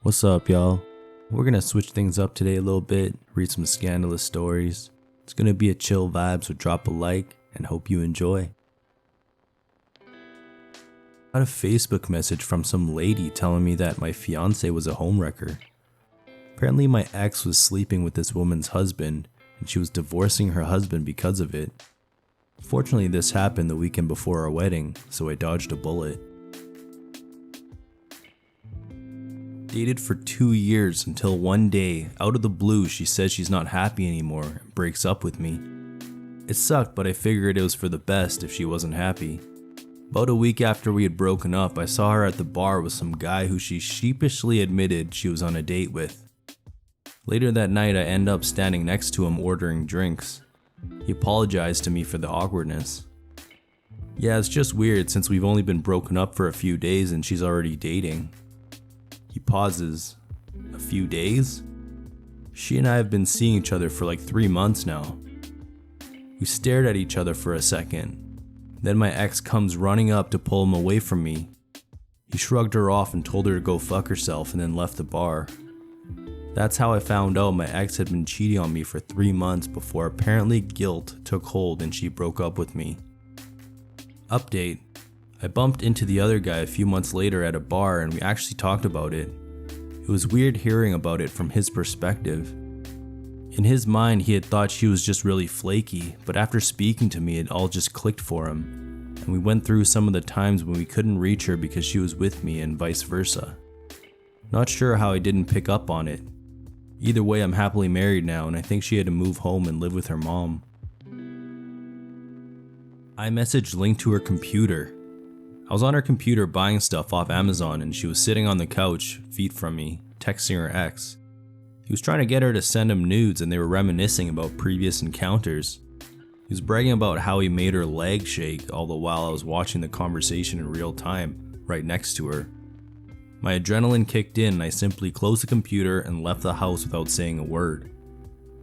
What's up, y'all? We're gonna switch things up today a little bit, read some scandalous stories. It's gonna be a chill vibe, so drop a like and hope you enjoy. I got a Facebook message from some lady telling me that my fiance was a homewrecker. Apparently my ex was sleeping with this woman's husband and she was divorcing her husband because of it. Fortunately, this happened the weekend before our wedding, so I dodged a bullet. Dated for 2 years until one day, out of the blue, she says she's not happy anymore and breaks up with me. It sucked, but I figured it was for the best if she wasn't happy. About a week after we had broken up, I saw her at the bar with some guy who she sheepishly admitted she was on a date with. Later that night, I end up standing next to him ordering drinks. He apologized to me for the awkwardness. Yeah, it's just weird since we've only been broken up for a few days and she's already dating. He pauses. A few days? She and I have been seeing each other for like 3 months now. We stared at each other for a second. Then my ex comes running up to pull him away from me. He shrugged her off and told her to go fuck herself and then left the bar. That's how I found out my ex had been cheating on me for 3 months before apparently guilt took hold and she broke up with me. Update. I bumped into the other guy a few months later at a bar and we actually talked about it. It was weird hearing about it from his perspective. In his mind, he had thought she was just really flaky, but after speaking to me, it all just clicked for him. And we went through some of the times when we couldn't reach her because she was with me and vice versa. Not sure how I didn't pick up on it. Either way, I'm happily married now and I think she had to move home and live with her mom. iMessage linked to her computer. I was on her computer buying stuff off Amazon and she was sitting on the couch, feet from me, texting her ex. He was trying to get her to send him nudes and they were reminiscing about previous encounters. He was bragging about how he made her leg shake all the while I was watching the conversation in real time, right next to her. My adrenaline kicked in and I simply closed the computer and left the house without saying a word.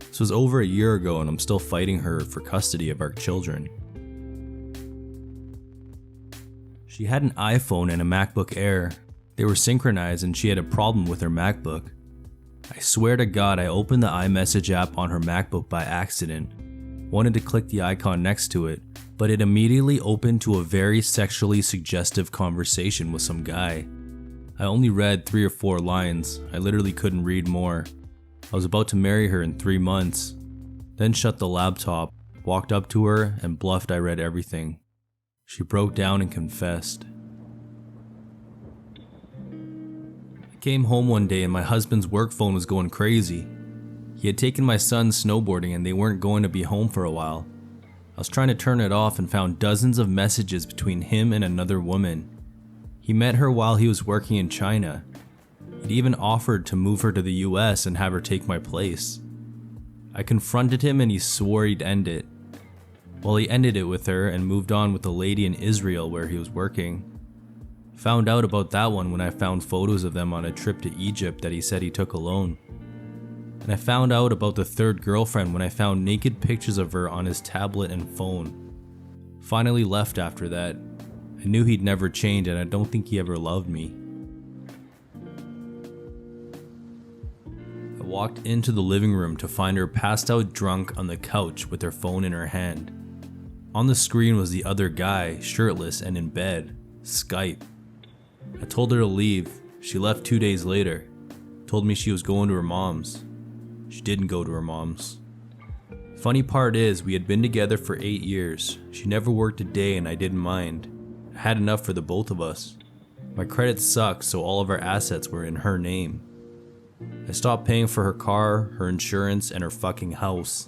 This was over a year ago and I'm still fighting her for custody of our children. She had an iPhone and a MacBook Air. They were synchronized and she had a problem with her MacBook. I swear to God I opened the iMessage app on her MacBook by accident. Wanted to click the icon next to it, but it immediately opened to a very sexually suggestive conversation with some guy. I only read 3 or 4 lines. I literally couldn't read more. I was about to marry her in 3 months. Then shut the laptop, walked up to her and bluffed I read everything. She broke down and confessed. I came home one day and my husband's work phone was going crazy. He had taken my son snowboarding and they weren't going to be home for a while. I was trying to turn it off and found dozens of messages between him and another woman. He met her while he was working in China. He'd even offered to move her to the US and have her take my place. I confronted him and he swore he'd end it. Well, he ended it with her and moved on with a lady in Israel where he was working. Found out about that one when I found photos of them on a trip to Egypt that he said he took alone. And I found out about the third girlfriend when I found naked pictures of her on his tablet and phone. Finally left after that. I knew he'd never change and I don't think he ever loved me. I walked into the living room to find her passed out drunk on the couch with her phone in her hand. On the screen was the other guy, shirtless and in bed. Skype. I told her to leave. She left 2 days later. Told me she was going to her mom's. She didn't go to her mom's. Funny part is, we had been together for 8 years. She never worked a day and I didn't mind. I had enough for the both of us. My credit sucked, so all of our assets were in her name. I stopped paying for her car, her insurance, and her fucking house.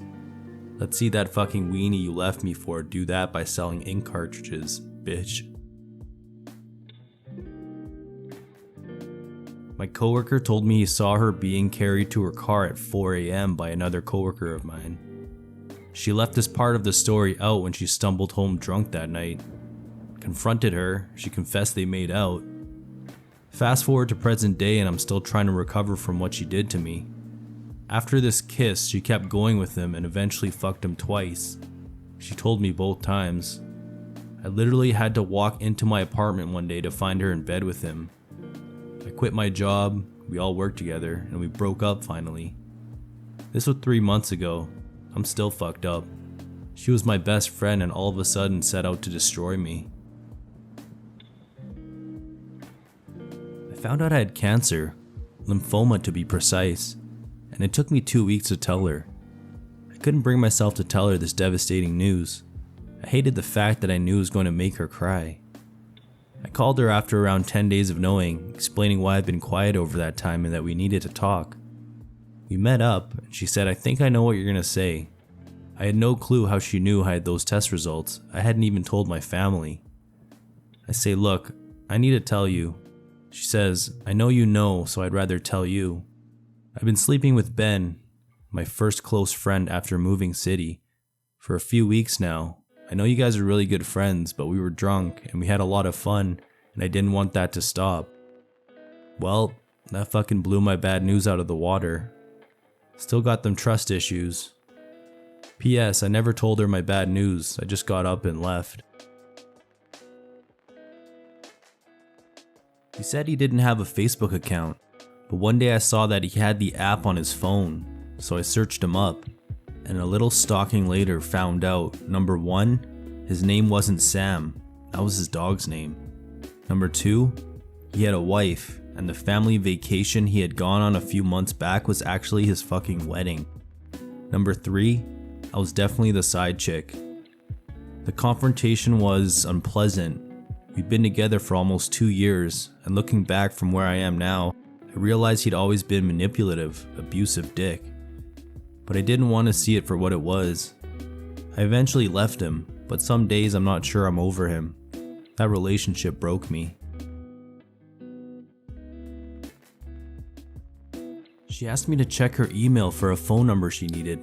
Let's see that fucking weenie you left me for do that by selling ink cartridges, bitch. My coworker told me he saw her being carried to her car at 4 a.m. by another coworker of mine. She left this part of the story out when she stumbled home drunk that night. Confronted her, she confessed they made out. Fast forward to present day and I'm still trying to recover from what she did to me. After this kiss, she kept going with him and eventually fucked him twice. She told me both times. I literally had to walk into my apartment one day to find her in bed with him. I quit my job, we all worked together, and we broke up finally. This was 3 months ago. I'm still fucked up. She was my best friend and all of a sudden set out to destroy me. I found out I had cancer, lymphoma to be precise, and it took me 2 weeks to tell her. I couldn't bring myself to tell her this devastating news. I hated the fact that I knew it was going to make her cry. I called her after around 10 days of knowing, explaining why I'd been quiet over that time and that we needed to talk. We met up, and she said, "I think I know what you're going to say." I had no clue how she knew I had those test results. I hadn't even told my family. I say, "Look, I need to tell you." She says, "I know you know, so I'd rather tell you. I've been sleeping with Ben, my first close friend after moving city, for a few weeks now. I know you guys are really good friends, but we were drunk and we had a lot of fun, and I didn't want that to stop. Well, that fucking blew my bad news out of the water. Still got them trust issues. P.S. I never told her my bad news, I just got up and left." He said he didn't have a Facebook account, but one day I saw that he had the app on his phone, so I searched him up, and a little stalking later found out, number 1, his name wasn't Sam, that was his dog's name. Number 2, he had a wife, and the family vacation he had gone on a few months back was actually his fucking wedding. Number 3, I was definitely the side chick. The confrontation was unpleasant. We'd been together for almost 2 years, and looking back from where I am now, I realized he'd always been manipulative, abusive dick. But I didn't want to see it for what it was. I eventually left him, but some days I'm not sure I'm over him. That relationship broke me. She asked me to check her email for a phone number she needed.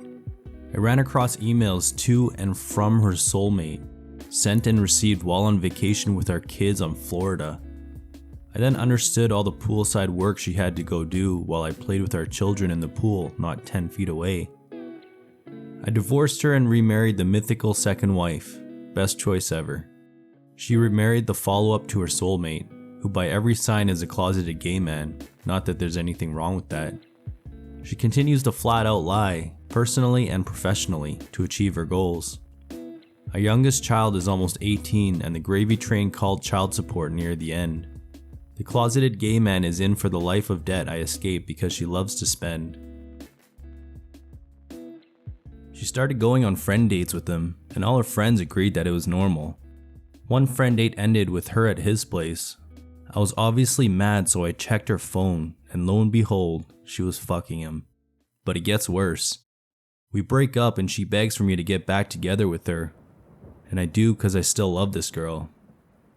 I ran across emails to and from her soulmate, sent and received while on vacation with our kids on Florida. I then understood all the poolside work she had to go do while I played with our children in the pool not 10 feet away. I divorced her and remarried the mythical second wife. Best choice ever. She remarried the follow-up to her soulmate, who by every sign is a closeted gay man, not that there's anything wrong with that. She continues to flat out lie, personally and professionally, to achieve her goals. Our youngest child is almost 18 and the gravy train called child support near the end. The closeted gay man is in for the life of debt I escaped because she loves to spend. She started going on friend dates with him, and all her friends agreed that it was normal. One friend date ended with her at his place. I was obviously mad, so I checked her phone, and lo and behold, she was fucking him. But it gets worse. We break up and she begs for me to get back together with her. And I do because I still love this girl.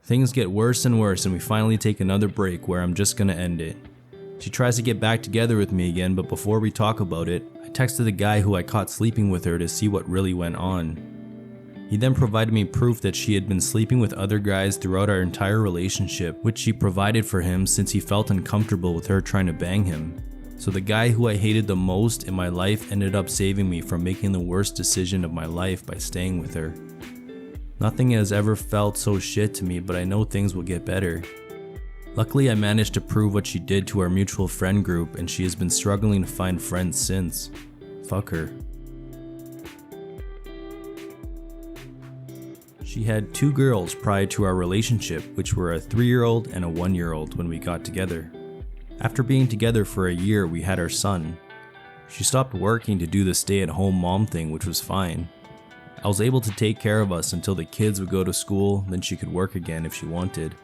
Things get worse and worse and we finally take another break where I'm just gonna end it. She tries to get back together with me again, but before we talk about it, I texted the guy who I caught sleeping with her to see what really went on. He then provided me proof that she had been sleeping with other guys throughout our entire relationship, which she provided for him since he felt uncomfortable with her trying to bang him. So the guy who I hated the most in my life ended up saving me from making the worst decision of my life by staying with her. Nothing has ever felt so shit to me, but I know things will get better. Luckily, I managed to prove what she did to our mutual friend group, and she has been struggling to find friends since. Fuck her. She had 2 girls prior to our relationship, which were a 3-year-old and a 1-year-old when we got together. After being together for a year, we had our son. She stopped working to do the stay-at-home mom thing, which was fine. I was able to take care of us until the kids would go to school, then she could work again if she wanted.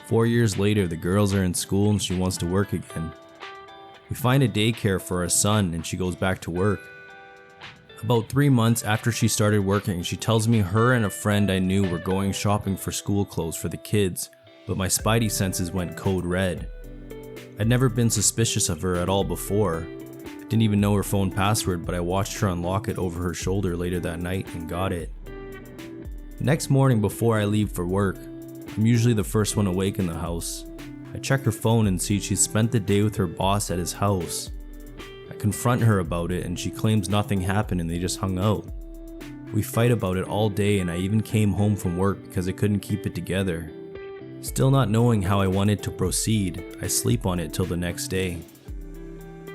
4 years later, the girls are in school and she wants to work again. We find a daycare for our son and she goes back to work. About 3 months after she started working, she tells me her and a friend I knew were going shopping for school clothes for the kids, but my spidey senses went code red. I'd never been suspicious of her at all before. I didn't even know her phone password, but I watched her unlock it over her shoulder later that night and got it. Next morning before I leave for work, I'm usually the first one awake in the house. I check her phone and see she spent the day with her boss at his house. I confront her about it and she claims nothing happened and they just hung out. We fight about it all day and I even came home from work because I couldn't keep it together. Still not knowing how I wanted to proceed, I sleep on it till the next day.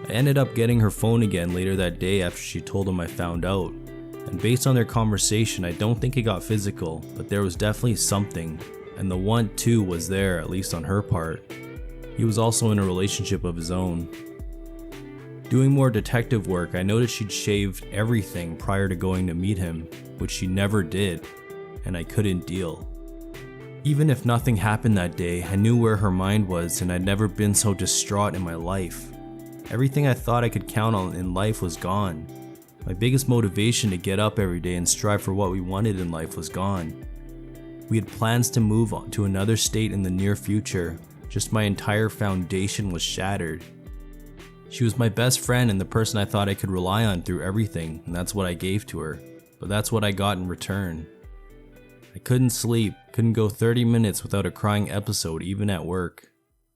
I ended up getting her phone again later that day after she told him I found out, and based on their conversation I don't think it got physical, but there was definitely something, and the want to was there, at least on her part. He was also in a relationship of his own. Doing more detective work, I noticed she'd shaved everything prior to going to meet him, which she never did, and I couldn't deal. Even if nothing happened that day, I knew where her mind was, and I'd never been so distraught in my life. Everything I thought I could count on in life was gone. My biggest motivation to get up every day and strive for what we wanted in life was gone. We had plans to move on to another state in the near future, just my entire foundation was shattered. She was my best friend and the person I thought I could rely on through everything, and that's what I gave to her, but that's what I got in return. I couldn't sleep, couldn't go 30 minutes without a crying episode even at work.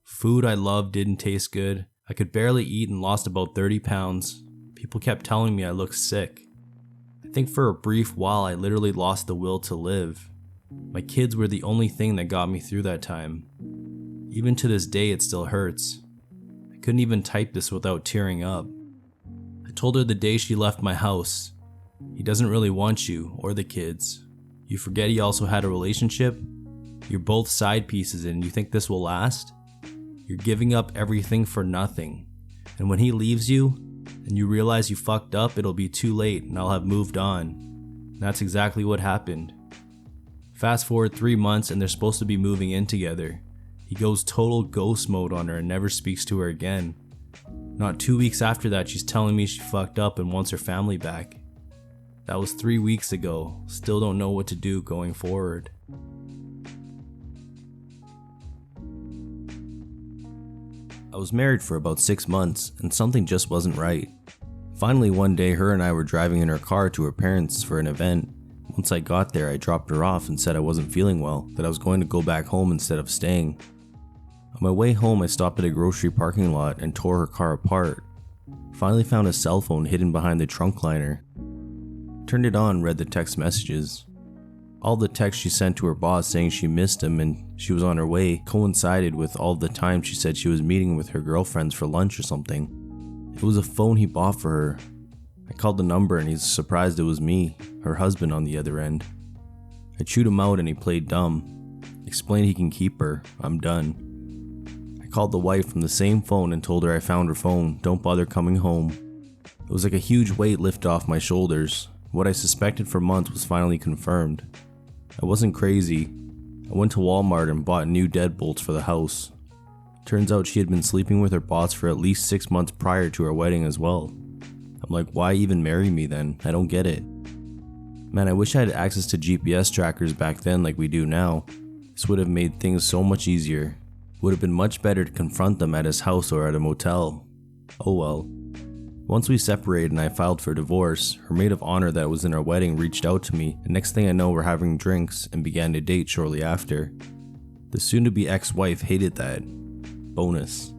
Food I loved didn't taste good. I could barely eat and lost about 30 pounds. People kept telling me I looked sick. I think for a brief while I literally lost the will to live. My kids were the only thing that got me through that time. Even to this day it still hurts. I couldn't even type this without tearing up. I told her the day she left my house, "He doesn't really want you or the kids. You forget he also had a relationship? You're both side pieces and you think this will last? You're giving up everything for nothing. And when he leaves you, and you realize you fucked up, it'll be too late and I'll have moved on." And that's exactly what happened. Fast forward 3 months and they're supposed to be moving in together. He goes total ghost mode on her and never speaks to her again. Not 2 weeks after that, she's telling me she fucked up and wants her family back. That was 3 weeks ago. Still don't know what to do going forward. I was married for about 6 months and something just wasn't right. Finally one day her and I were driving in her car to her parents' for an event. Once I got there I dropped her off and said I wasn't feeling well, that I was going to go back home instead of staying. On my way home I stopped at a grocery parking lot and tore her car apart. Finally found a cell phone hidden behind the trunk liner. Turned it on, read the text messages. All the texts she sent to her boss saying she missed him and she was on her way coincided with all the time she said she was meeting with her girlfriends for lunch or something. It was a phone he bought for her. I called the number and he's surprised it was me, her husband, on the other end. I chewed him out and he played dumb. Explained he can keep her. I'm done. I called the wife from the same phone and told her I found her phone. Don't bother coming home. It was like a huge weight lifted off my shoulders. What I suspected for months was finally confirmed. I wasn't crazy. I went to Walmart and bought new deadbolts for the house. Turns out she had been sleeping with her boss for at least 6 months prior to our wedding as well. I'm like, why even marry me then? I don't get it. Man, I wish I had access to GPS trackers back then like we do now. This would have made things so much easier. Would have been much better to confront them at his house or at a motel. Oh well. Once we separated and I filed for divorce, her maid of honor that was in our wedding reached out to me, and next thing I know we're having drinks and began to date shortly after. The soon-to-be ex-wife hated that. Bonus.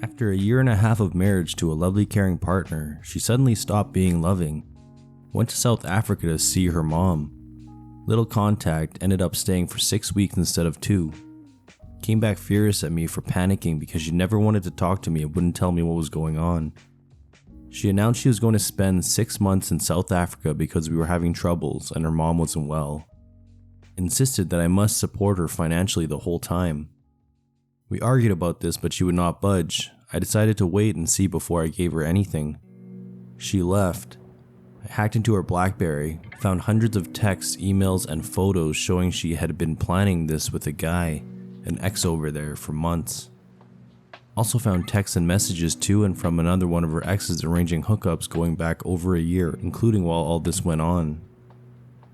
After a year and a half of marriage to a lovely caring partner, she suddenly stopped being loving. Went to South Africa to see her mom. Little contact, ended up staying for 6 weeks instead of 2. Came back furious at me for panicking because she never wanted to talk to me and wouldn't tell me what was going on. She announced she was going to spend 6 months in South Africa because we were having troubles and her mom wasn't well. Insisted that I must support her financially the whole time. We argued about this, but she would not budge. I decided to wait and see before I gave her anything. She left. I hacked into her BlackBerry, found hundreds of texts, emails, and photos showing she had been planning this with a guy, an ex over there, for months. Also found texts and messages to and from another one of her exes arranging hookups going back over a year, including while all this went on.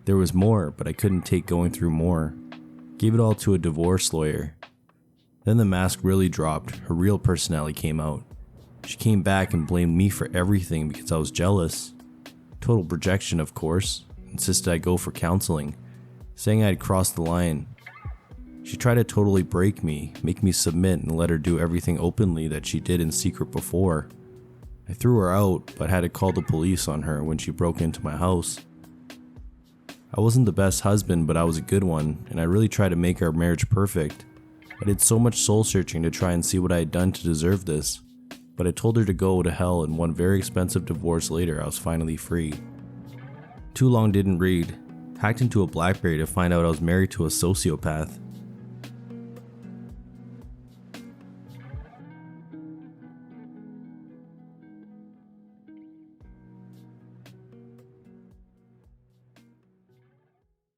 There was more, but I couldn't take going through more. Gave it all to a divorce lawyer. Then the mask really dropped, her real personality came out. She came back and blamed me for everything because I was jealous. Total projection, of course. Insisted I go for counseling, saying I had crossed the line. She tried to totally break me, make me submit and let her do everything openly that she did in secret before. I threw her out, but had to call the police on her when she broke into my house. I wasn't the best husband, but I was a good one, and I really tried to make our marriage perfect. I did so much soul searching to try and see what I had done to deserve this, but I told her to go to hell, and one very expensive divorce later I was finally free. Too long didn't read. Hacked into a BlackBerry to find out I was married to a sociopath.